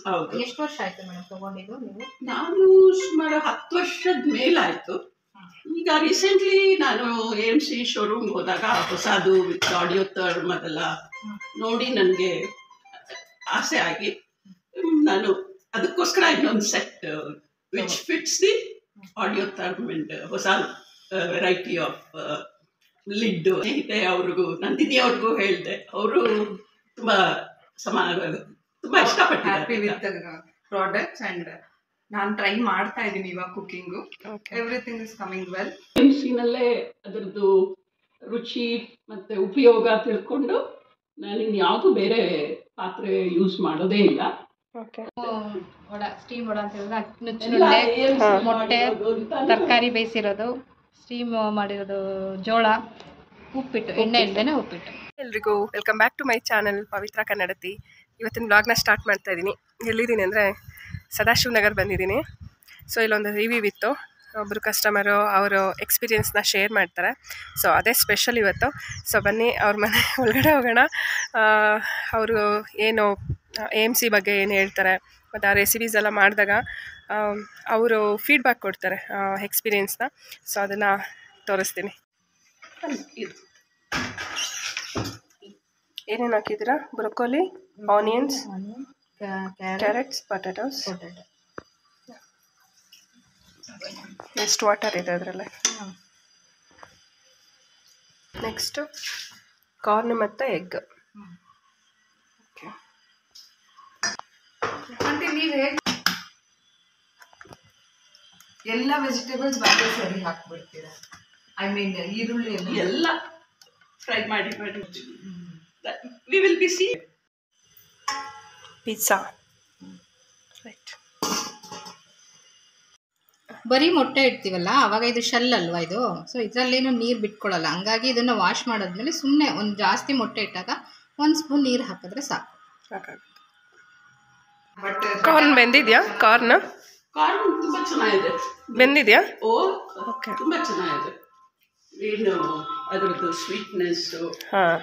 ಹೌದು. ಎಷ್ಟು ವರ್ಷ ಆಯ್ತು ಮೇಡಮ್ ತಗೊಂಡಿದ್ದು ನೀವು? ನಾನು ಸುಮಾರು 10 ವರ್ಷದ ಮೇಲಾಯ್ತು. ಈಗ ರೀಸೆಂಟ್ಲಿ ನಾನು AMC ಶೋರೂಮ್ ಹೋದಾಗ ಹೊಸದು ವಿತ್ ಆಡಿಯೋ ಟರ್ಮ್ ಅದೆಲ್ಲ ನೋಡಿ ನನಗೆ ಆಸೆ ಆಗಿ ನಾನು ಅದಕ್ಕೋಸ್ಕರ ಇನ್ನೊಂದು set which fits the audio term and ಹೊಸ ವೆರೈಟಿ ಆಫ್ ಲಿಡ್ ಸ್ನೇಹಿತೆ ಅವ್ರಿಗೂ ನಂದಿನಿ ಅವ್ರಿಗೂ ಹೇಳಿದೆ. ಅವರು ತುಂಬಾ ತುಂಬಾ ಇಷ್ಟಪಟ್ಟಿದ್ದಾರೆ ಪ್ರಾಡಕ್ಟ್ಸ್ ಅಂಡ್ ನಾನು ಟ್ರೈ ಮಾಡ್ತಾ ಇದ್ದೀನಿ ಇವಾಗ cooking. Everything is coming well. AMCನಲ್ಲೇ ಅದರದ್ದು ರುಚಿ ಮತ್ತೆ ಉಪಯೋಗ ತಿಳ್ಕೊಂಡು ನಾನು ಇನ್ಯಾವುದು ಬೇರೆ ಪಾತ್ರೆ ಯೂಸ್ ಮಾಡೋದೇ ಇಲ್ಲ. ಸ್ಟೀಮ್ ವಡ ಅಂತ ಹೇಳಿದ್ರೆ ನುಚ್ಚುನುಂಡೆ, ಮೊಟ್ಟೆ, ತರಕಾರಿ ಬೇಯಿಸಿರೋದು, ಸ್ಟೀಮ್ ಮಾಡಿರೋದು, ಜೋಳ, ಉಪ್ಪಿಟ್ಟು, ಎಣ್ಣೆ ಇಲ್ಲದೇನೆ ಉಪ್ಪಿಟ್ಟು. ಎಲ್ರಿಗೂ welcome back to my channel Pavitra Kannadathi. ಇವತ್ತಿನ ಬ್ಲಾಗ್ನ ಸ್ಟಾರ್ಟ್ ಮಾಡ್ತಾ ಇದ್ದೀನಿ. ಎಲ್ಲಿದ್ದೀನಿ ಅಂದರೆ ಸದಾಶಿವನಗರ್ ಬಂದಿದ್ದೀನಿ. ಸೊ ಇಲ್ಲೊಂದು ರಿವ್ಯೂ ಇತ್ತು, ಒಬ್ಬರು ಕಸ್ಟಮರು ಅವರು ಎಕ್ಸ್ಪೀರಿಯೆನ್ಸ್ನ ಶೇರ್ ಮಾಡ್ತಾರೆ. ಸೊ ಅದೇ ಸ್ಪೆಷಲ್ ಇವತ್ತು. ಸೊ ಬನ್ನಿ ಅವ್ರ ಮನೆ ಒಳಗಡೆ ಹೋಗೋಣ. ಅವರು ಏನು AMC ಬಗ್ಗೆ ಏನು ಹೇಳ್ತಾರೆ ಮತ್ತು ಆ ರೆಸಿಪೀಸ್ ಎಲ್ಲ ಮಾಡಿದಾಗ ಅವರು ಫೀಡ್ಬ್ಯಾಕ್ ಕೊಡ್ತಾರೆ ಎಕ್ಸ್ಪೀರಿಯೆನ್ಸ್ನ. ಸೊ ಅದನ್ನು ತೋರಿಸ್ತೀನಿ. ಏನೇನು ಹಾಕಿದ್ದೀರಾ? Broccoli, onions, carrots, potatoes. ಎಷ್ಟು ವಾಟರ್ ಇದೆ ಅದರಲ್ಲೇ. ನೆಕ್ಸ್ಟು ಕಾರ್ನ್ ಮತ್ತು ಎಗ್. ಓಕೆ, ನೀವು ಎಲ್ಲ ವೆಜಿಟೇಬಲ್ಸ್ ಒಂದೇ ಸರಿ ಹಾಕ್ಬಿಡ್ತೀರಾ? ಐ ಮೀನ್ ಈರುಳ್ಳಿ ಎಲ್ಲ ಫ್ರೈ ಮಾಡಿ we will be C pizza. Right. ಬರೀ ಮೊಟ್ಟೆ ಇಡ್ತೀವಲ್ಲ ಆವಾಗ ಇದು ಶೆಲ್ ಅಲ್ವಾ ಇದು. ಸೊ ಇದರಲ್ಲೇನು ನೀರು ಬಿಟ್ಕೊಳ್ಳಲ್ಲ. ಹಂಗಾಗಿ ಇದನ್ನು ವಾಶ್ ಮಾಡಾದ್ಮೇಲೆ ಸುಮ್ಮನೆ ಒಂದು ಜಾಸ್ತಿ ಮೊಟ್ಟೆ ಇಟ್ಟಾಗ 1 ಸ್ಪೂನ್ ನೀರು ಹಾಕಿದ್ರೆ ಸಾಕು. ಕಾರ್ನ್ ಬೆಂದಿದೆಯಾ? ಕಾರ್ನ್ ತುಂಬಾ ಚೆನ್ನಾಗಿದೆ. ಬೆಂದಿದೆಯಾ? ಓಕೆ, ತುಂಬಾ ಚೆನ್ನಾಗಿದೆ. ಏನು ಅದರದ್ದು ಸ್ವೀಟ್ನೆಸ್. ಹಾಂ,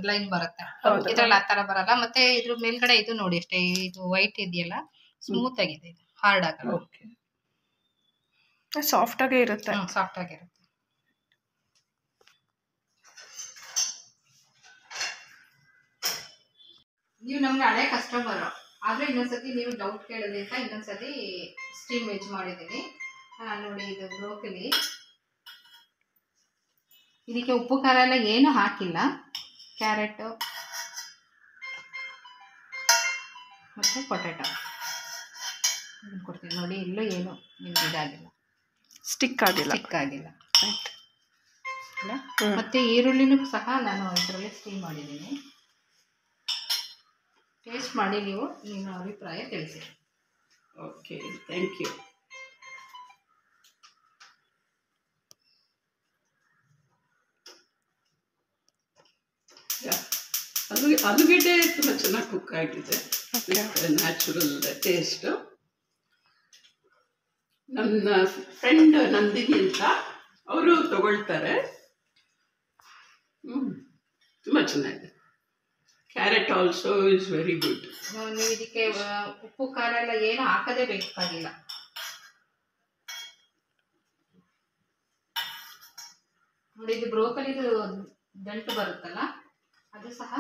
ಲೈನ್ ಬರುತ್ತೆ ಇದ್ರಲ್ಲಿ, ಆ ತರ ಬರಲ್ಲ. ಮತ್ತೆ ಇದ್ರ ಮೇಲ್ಗಡೆ ಇದು ನೋಡಿ ಅಷ್ಟೇ, ಇದು ವೈಟ್ ಇದೆಯಲ್ಲ ಸ್ಮೂತ್ ಆಗಿದೆ, ಇದು ಹಾರ್ಡ್ ಆಗಲ್ಲ. ಸಾಫ್ಟ್ ಆಗೇ ಇರುತ್ತೆ. ಸಾಫ್ಟ್ ಆಗಿರುತ್ತೆ. ನೀವು ನಮ್ಗೆ ಹಳೆ ಕಸ್ಟಮರ್ ಆದ್ರೆ ಇನ್ನೊಂದ್ಸತಿ ನೀವು ಡೌಟ್ ಕೇಳಿದ್ರೆ ಅಂತ ಇನ್ನೊಂದ್ಸತಿ ಸ್ಟೀಮ್ ವೆಜ್ ಮಾಡಿದ್ದೀನಿ ನೋಡಿ. ಇದು ಬ್ರೋಕಲಿ, ಇದಕ್ಕೆ ಉಪ್ಪು ಖಾರ ಎಲ್ಲ ಏನು ಹಾಕಿಲ್ಲ. ಕ್ಯಾರೆಟು ಮತ್ತು ಪೊಟ್ಯಾಟೊ ಕೊಡ್ತೀನಿ ನೋಡಿ. ಇಲ್ಲೂ ಏನು ನಿಮ್ಗೆ ಇದಾಗಿಲ್ಲ, ಸ್ಟಿಕ್ ಆಗಿಲ್ಲ. ಮತ್ತು ಈರುಳ್ಳಿನೂ ಸಹ ನಾನು ಇದರಲ್ಲಿ ಸ್ಟೀಮ್ ಮಾಡಿದ್ದೀನಿ. ಟೇಸ್ಟ್ ಮಾಡಿ ನೀವು ನಿಮ್ಮ ಅಭಿಪ್ರಾಯ ತಿಳಿಸಿ. Okay, thank you. ಆಲೂಗೆಡ್ಡೆ ತುಂಬ ಚೆನ್ನಾಗಿ ಕುಕ್ ಆಗಿದೆ, ನ್ಯಾಚುರಲ್ ಟೇಸ್ಟ್. ನನ್ನ ಫ್ರೆಂಡ್ ನಂದಿನಿ ಅಂತ ಅವರು ತಗೊಳ್ತಾರೆ. ತುಂಬ ಚೆನ್ನಾಗಿದೆ. Carrot also is very good. ನೀವು ಇದಕ್ಕೆ ಉಪ್ಪು ಖಾರ ಎಲ್ಲ ಏನು ಹಾಕದೇ ಬೇಕಾಗಿಲ್ಲ. ನೋಡಿ, ಇದು ಬ್ರೋಕಲಿದು ದಂಟು ಬರುತ್ತಲ್ಲ ಅದು ಸಹ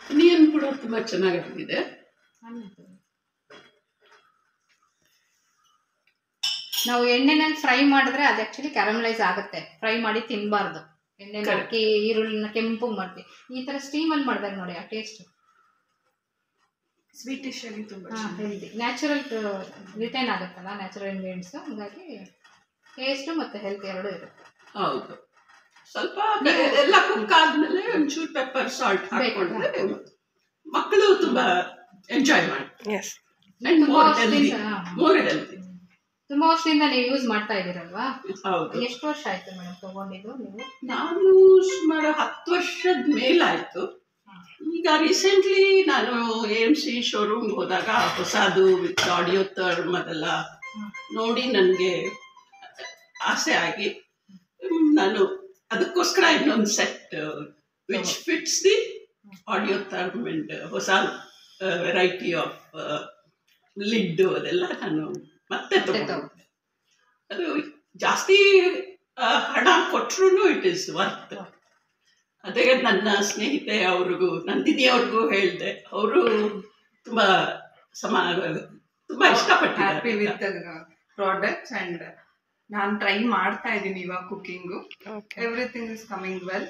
ಆನಿಯನ್ ಕೂಡ ತುಂಬ ಚೆನ್ನಾಗಿದೆ. ನಾವು ಎಣ್ಣೆನಲ್ಲಿ ಫ್ರೈ ಮಾಡಿದ್ರೆ ಅದು ಆಕ್ಚುಲಿ ಕ್ಯಾರಮಲೈಸ್ ಆಗುತ್ತೆ. ಫ್ರೈ ಮಾಡಿ ತಿನ್ನಬಾರ್ದು. ಎಣ್ಣೆನ ಹಾಕಿ ಈರುಳ್ಳಿನ ಕೆಂಪು ಮಾಡ್ತೀವಿ. ಈ ಥರ ಸ್ಟೀಮಲ್ಲಿ ಮಾಡಿದಾಗ ನೋಡಿ ಆ ಟೇಸ್ಟ್ ಸ್ವೀಟಿಶ್ ಆಗಿ ತುಂಬ ಹೆಲ್ದಿ, ನ್ಯಾಚುರಲ್ ರಿಟೈನ್ ಆಗುತ್ತಲ್ಲ, ನ್ಯಾಚುರಲ್ ಇಂಗ್ರೀಡಿಯೆಂಟ್ಸ್. ಹಾಗಾಗಿ ಟೇಸ್ಟು ಮತ್ತು ಹೆಲ್ತ್ ಎರಡೂ ಇರುತ್ತೆ. ಹೌದು. ಸ್ವಲ್ಪ ಎಲ್ಲ ಕುಕ್ ಆದ್ಮೇಲೆ ಒಂಚೂರು ಪೆಪ್ಪರ್ ಸಾಲ್ಟ್ ಹಾಕೊಂಡ್ರೆ ಮಕ್ಕಳು ತುಂಬಾ ಎಂಜಾಯ್ ಮಾಡ್ತಾರೆ. More healthy. ತುಂಬಾ ವರ್ಷದಿಂದ ನೀವು ಯೂಸ್ ಮಾಡ್ತಾ ಇದ್ದೀರಲ್ವಾ? ಹೌದು. ಎಷ್ಟು ವರ್ಷ ಆಯ್ತು ಮೇಡಮ್ ತಗೊಂಡಿದ್ದು ನೀವು? ನಾನು ಸುಮಾರು 10 ವರ್ಷದ ಮೇಲಾಯ್ತು. ಈಗ ರೀಸೆಂಟ್ಲಿ ನಾನು AMC ಶೋರೂಮ್ ಹೋದಾಗ ಹೊಸದು ವಿತ್ ಆಡಿಯೋ ಟರ್ಮ್ ಅದೆಲ್ಲ ನೋಡಿ ನನಗೆ ಆಸೆ ಆಗಿ ನಾನು ಅದಕ್ಕೋಸ್ಕರ ಇನ್ನೊಂದು set which fits the audiotherm and ಹೊಸ ವೆರೈಟಿ ಆಫ್ ಲಿಡ್ ಅದೆಲ್ಲ ನಾನು ಮತ್ತೆ ತಗೊಂಡೆ. ಅದು ಜಾಸ್ತಿ ಹಣ ಕೊಟ್ಟರು ಇಟ್ ಈಸ್ ವರ್ತ್. ಅದೇ ನನ್ನ ಸ್ನೇಹಿತೆ ಅವ್ರಿಗೂ ನಂದಿನಿ ಅವ್ರಿಗೂ ಹೇಳಿದೆ, ಅವರು ತುಂಬ ತುಂಬಾ ಹ್ಯಾಪಿ ವಿತ್ ಇಷ್ಟಪಟ್ಟಿದ್ದಾರೆ ಪ್ರಾಡಕ್ಟ್ಸ್. ಅಂಡ್ ನಾನು ಟ್ರೈ ಮಾಡ್ತಾ ಇದ್ದೀನಿ ಇವಾಗ cooking. Everything is coming well,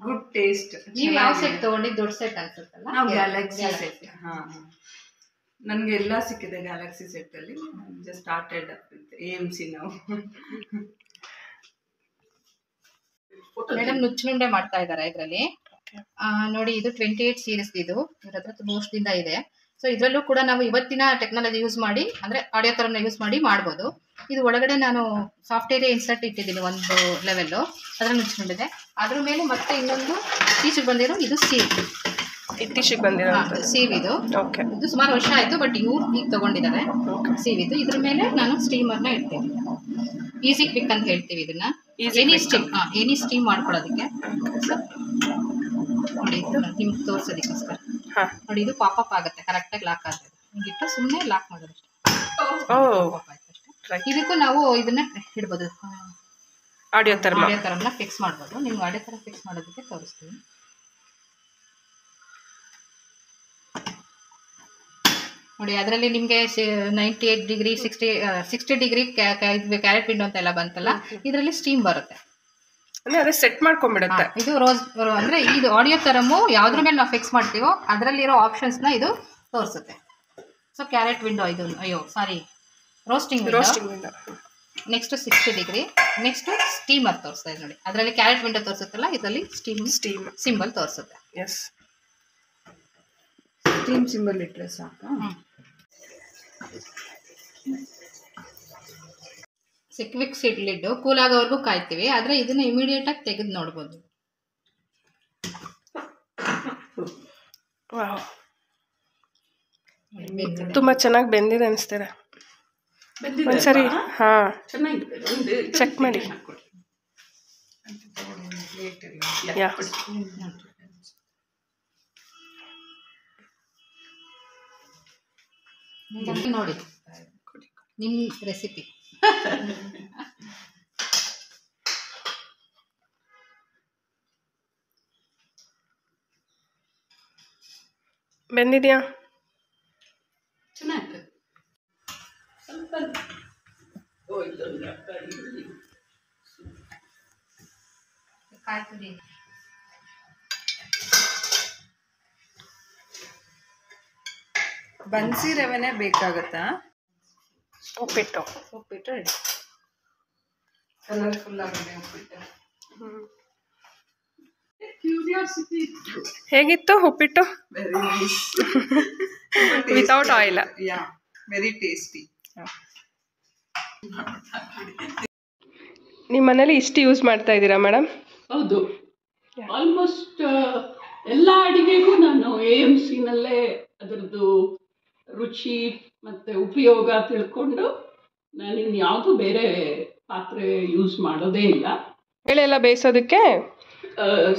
good taste. ನೀವು ಯಾವ ಸೆಟ್ ತಗೊಂಡಿದ್ದು? ದೊಡ್ಡ ಸೆಟ್ ಅನ್ಸುತ್ತಲ್ಲ. ನಾವು ಗ್ಯಾಲಕ್ಸಿ ಸೆಟ್. ನನಗೆ ಎಲ್ಲ ಸಿಕ್ಕಿದೆ ಗ್ಯಾಲಕ್ಸಿ ಸೆಟ್ ಅಲ್ಲಿ. ಜಸ್ಟ್ ಸ್ಟಾರ್ಟೆಡ್ ವಿತ್ AMC ನಾವು. ಮೇಡಮ್ ನುಚ್ಚುಂಡೆ ಮಾಡ್ತಾ ಇದ್ದಾರೆ ಇದರಲ್ಲಿ. ನೋಡಿ, ಇದು 28 ಸೀರೀಸ್. ಇದು ಇವ್ರ ಹತ್ರ ತುಂಬ ವರ್ಷದಿಂದ ಇದೆ. ಸೊ ಇದರಲ್ಲೂ ಕೂಡ ನಾವು ಇವತ್ತಿನ ಟೆಕ್ನಾಲಜಿ ಯೂಸ್ ಮಾಡಿ, ಅಂದರೆ ಆಡಿಯೋ ಥರನ ಯೂಸ್ ಮಾಡಿ ಮಾಡ್ಬೋದು. ಇದು ಒಳಗಡೆ ನಾನು ಸಾಫ್ಟ್ವೇರ್ ಇನ್ಸರ್ಟ್ ಇಟ್ಟಿದ್ದೀನಿ ಒಂದು ಲೆವೆಲ್ಲು, ಅದರ ನುಚ್ಚುಂಡಿದೆ. ಅದ್ರ ಮೇಲೆ ಮತ್ತೆ ಇನ್ನೊಂದು ಇತ್ತೀಚೆಗೆ ಬಂದಿರೋ ಇದು ಸೀವ್. ಇತ್ತೀಚೆಗೆ ಬಂದಿರೋ ಸೀವ್ ಇದು. ಓಕೆ, ಇದು ಸುಮಾರು ವರ್ಷ ಆಯಿತು, ಬಟ್ ಇವ್ರು ಈಗ ತಗೊಂಡಿದ್ದಾರೆ ಸೀವ್ ಇದು. ಇದ್ರ ಮೇಲೆ ನಾನು ಸ್ಟೀಮರ್ನ ಇಡ್ತೀನಿ. ಈಸಿ ಕ್ವಿಕ್ ಅಂತ ಹೇಳ್ತೀವಿ ಇದನ್ನ. ಎನಿ ಸ್ಟೀಮ್ ಮಾಡ್ಕೊಳ್ಳೋದಕ್ಕೆ. ನೋಡಿ, ಇದು ನಿಮ್ಗೆ ತೋರಿಸೋದಕ್ಕೋಸ್ಕರ. ನೋಡಿ, ಇದು ಪಾಪಪ್ ಆಗುತ್ತೆ, ಕರೆಕ್ಟಾಗಿ ಲಾಕ್ ಆಗುತ್ತೆ. ಹಿಂಗಿಟ್ಟು ಸುಮ್ಮನೆ ಲಾಕ್ ಮಾಡೋದು ಅಷ್ಟೇ. ಇದಕ್ಕೂ ನಾವು ಇದನ್ನ ಇಡ್ಬೋದು, ಆಡಿಯೋ ಥರನ ಫಿಕ್ಸ್ ಮಾಡ್ಬೋದು. ನಿಮ್ಗೆ ಆಡಿಯೋ ಥರ ಫಿಕ್ಸ್ ಮಾಡೋದಕ್ಕೆ ತೋರಿಸ್ತೀವಿ. ನೋಡಿ, ಅದರಲ್ಲಿ ನಿಮಗೆ 98 ಡಿಗ್ರಿ 60 ಡಿಗ್ರಿ ಕ್ಯಾರೆಟ್ ವಿಂಡೋ ಅಂತೆಲ್ಲ ಬಂತಲ್ಲ, ಇದರಲ್ಲಿ ಸ್ಟೀಮ್ ಬರುತ್ತೆ. ಅದೇ ಸೆಟ್ ಮಾಡ್ಕೊಂಡ್ಬಿಡುತ್ತೆ. ಇದು ರೋಸ್ ಅಂದರೆ ಇದು ಆಡಿಯೋ ಥರಮು ಯಾವುದ್ರ ಮೇಲೆ ನಾವು ಫಿಕ್ಸ್ ಮಾಡ್ತೀವೋ ಅದರಲ್ಲಿರೋ ಆಪ್ಷನ್ಸ್ನ ಇದು ತೋರಿಸುತ್ತೆ. ಸೊ ಕ್ಯಾರೆಟ್ ವಿಂಡೋ ಇದು, roasting window. Next 60 degree. Next steamer ತೋರಿಸ್ತಾ ಇದೆ ನೋಡಿ. ಅದರಲ್ಲಿ ಕ್ಯಾರೆಟ್ ವಿಂಡೋ ತೋರಿಸುತ್ತಲ್ಲ, ಇದರಲ್ಲಿ ಸ್ಟೀಮ್ ಸಿಂಬಲ್ ತೋರಿಸುತ್ತೆ. ಎಸ್, ಸ್ಟೀಮ್ ಸಿಂಬಲ್ ಇಟ್ಟರೆ ಸಾಕು. ಕ್ವಿಕ್ ಲಿಡ್ ಕೂಲ್ ಆಗೋವರೆಗೂ ಕಾಯ್ತೀವಿ, ಆದರೆ ಇದನ್ನ ಇಮಿಡಿಯೇಟ್ ಆಗಿ ತೆಗೆದು ನೋಡ್ಬೋದು. ತುಂಬಾ ಚೆನ್ನಾಗಿ ಬೆಂದಿದೆ ಅನಿಸ್ತಾರೆ. ಒಂದ್ಸರಿ ಚೆಕ್ ಮಾಡಿ. ನೋಡಿ ನಿಮ್ಮ ರೆಸಿಪಿ. ಬೆಂದಿದ್ಯಾ? ಚೆನ್ನಾಗಿದೆ. ಸ್ವಲ್ಪ ಕಾಯ್ತುರಿ. ಬನ್ಸಿ ರವೆನೇ ಬೇಕಾಗತ್ತಾ? ಉಪ್ಪಿಟ್ಟು ರೆಡಿ. ಕಲರ್ಫುಲ್ ಆಗಿದೆ ಉಪ್ಪಿಟ್ಟು. ಕ್ಯೂರಿಯಾಸಿಟಿ. ಹೇಗಿತ್ತು ಉಪ್ಪಿಟ್ಟು? Very nice. Without oil. Yeah, very tasty. ನಿಮ್ಮ ಮನೇಲಿ ಇಷ್ಟು ಯೂಸ್ ಮಾಡ್ತಾ ಇದ್ದೀರಾ ಮೇಡಮ್? ಹೌದು, ಆಲ್ಮೋಸ್ಟ್ ಎಲ್ಲ ಅಡಿಗೆಗೂ ನಾನು AMCನಲ್ಲೇ ಅದರದ್ದು ರುಚಿ ಮತ್ತು ಉಪಯೋಗ ತಿಳ್ಕೊಂಡು ನಾನು ಇನ್ಯಾವುದು ಬೇರೆ ಪಾತ್ರೆ ಯೂಸ್ ಮಾಡೋದೇ ಇಲ್ಲ. ಬೇಳೆ ಎಲ್ಲ ಬೇಯಿಸೋದಕ್ಕೆ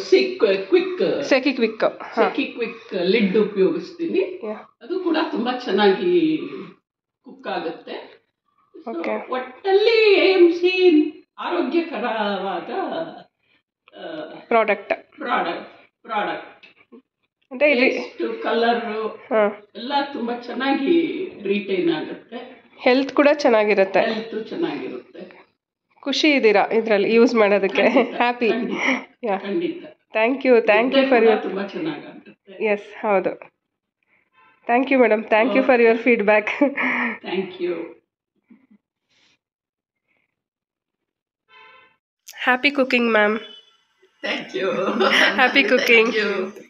ಸೆಕಿ ಕ್ವಿಕ್ ಲಿಡ್ ಉಪಯೋಗಿಸ್ತೀನಿ. ಅದು ಕೂಡ ತುಂಬ ಚೆನ್ನಾಗಿ ಕುಕ್ ಆಗುತ್ತೆ. ಒಟ್ಟಲ್ಲಿ AMC ಆರೋಗ್ಯಕರವಾದ ಪ್ರಾಡಕ್ಟ್. ಅಂದ್ರೆ ಕಲರು ಎಲ್ಲ ತುಂಬಾ ಚೆನ್ನಾಗಿ ರಿಟೈನ್ ಆಗುತ್ತೆ. ಹೆಲ್ತ್ ಕೂಡ ಚೆನ್ನಾಗಿರುತ್ತೆ. ಖುಷಿ ಇದ್ದೀರಾ ಇದರಲ್ಲಿ ಯೂಸ್ ಮಾಡೋದಕ್ಕೆ? ಹ್ಯಾಪಿ? ಖಂಡಿತ. Thank you for your. ತುಂಬಾ ಚೆನ್ನಾಗಾಗುತ್ತೆ. ಎಸ್, ಹೌದು. Thank you madam. Thank you for your feedback. Thank you. Happy cooking, ma'am. Thank you. Happy cooking. Thank you.